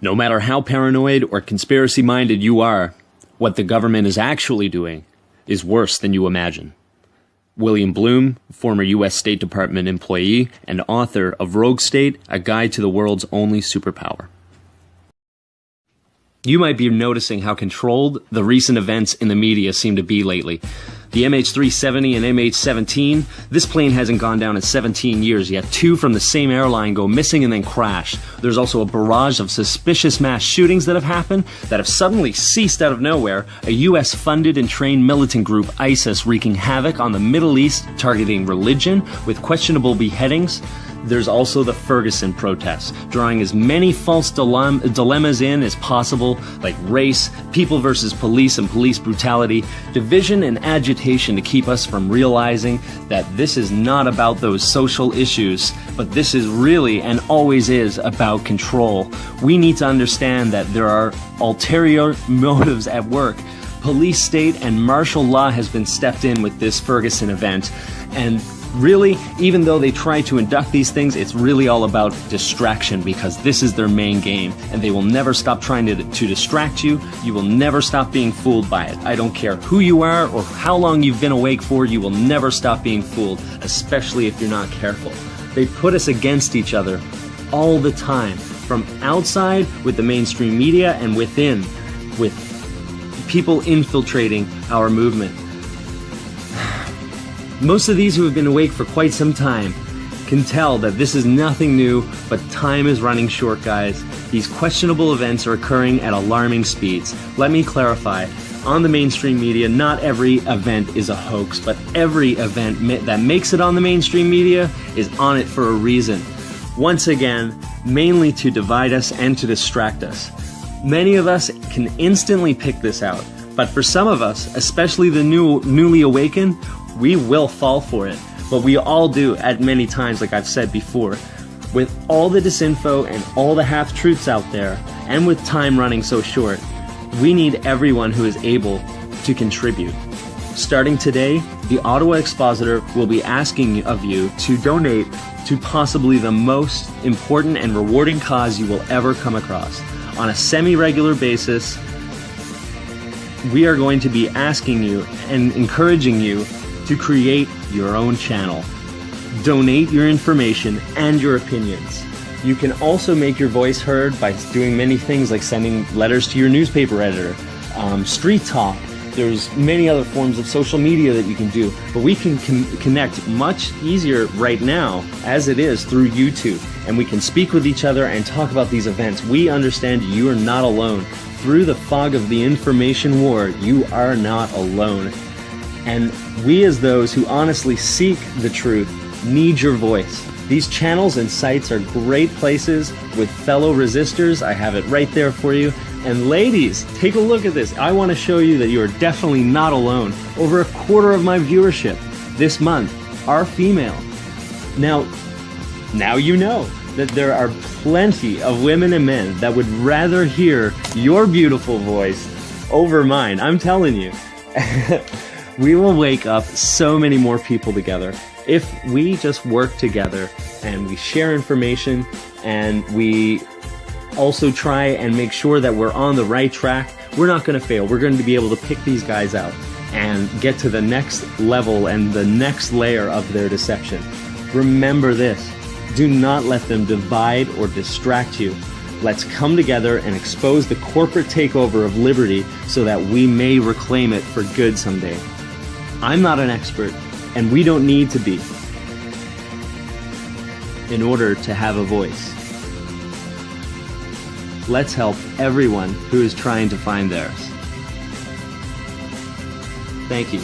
No matter how paranoid or conspiracy-minded you are, what the government is actually doing is worse than you imagine. William Bloom, former U.S. State Department employee and author of Rogue State, A Guide to the World's Only Superpower. You might be noticing how controlled the recent events in the media seem to be lately. The MH370 and MH17, this plane hasn't gone down in 17 years, yet two from the same airline go missing and then crash. There's also a barrage of suspicious mass shootings that have happened, that have suddenly ceased out of nowhere. A US-funded and trained militant group, ISIS, wreaking havoc on the Middle East, targeting religion with questionable beheadings. There's also the Ferguson protests, drawing as many false dilemmas in as possible, like race, people versus police and police brutality, division and agitation to keep us from realizing that this is not about those social issues, but this is really and always is about control. We need to understand that there are ulterior motives at work. Police state and martial law has been stepped in with this Ferguson event, and really, even though they try to induct these things, it's really all about distraction, because this is their main game, and they will never stop trying to distract you. You will never stop being fooled by it. I don't care who you are or how long you've been awake for, you will never stop being fooled, especially if you're not careful. They put us against each other all the time, from outside with the mainstream media and within with people infiltrating our movement. Most of these who have been awake for quite some time can tell that this is nothing new, but time is running short, guys. These questionable events are occurring at alarming speeds. Let me clarify. On the mainstream media, not every event is a hoax, but every event that makes it on the mainstream media is on it for a reason. Once again, mainly to divide us and to distract us. Many of us can instantly pick this out, but for some of us, especially the newly awakened, we will fall for it, but we all do at many times, like I've said before. With all the disinfo and all the half-truths out there, and with time running so short, we need everyone who is able to contribute. Starting today, the Ottawa Expositor will be asking of you to donate to possibly the most important and rewarding cause you will ever come across. On a semi-regular basis, we are going to be asking you and encouraging you to create your own channel. Donate your information and your opinions. You can also make your voice heard by doing many things like sending letters to your newspaper editor, street talk. There's many other forms of social media that you can do, but we can connect much easier right now as it is through YouTube, and we can speak with each other and talk about these events. We understand you are not alone. Through the fog of the information war, you are not alone. And we, as those who honestly seek the truth, need your voice. These channels and sites are great places with fellow resistors. I have it right there for you. And ladies, take a look at this. I want to show you that you are definitely not alone. Over a quarter of my viewership this month are female. Now you know that there are plenty of women and men that would rather hear your beautiful voice over mine. I'm telling you. We will wake up so many more people together if we just work together and we share information, and we also try and make sure that we're on the right track. We're not going to fail. We're going to be able to pick these guys out and get to the next level and the next layer of their deception. Remember this. Do not let them divide or distract you. Let's come together and expose the corporate takeover of liberty so that we may reclaim it for good someday. I'm not an expert, and we don't need to be, in order to have a voice. Let's help everyone who is trying to find theirs. Thank you.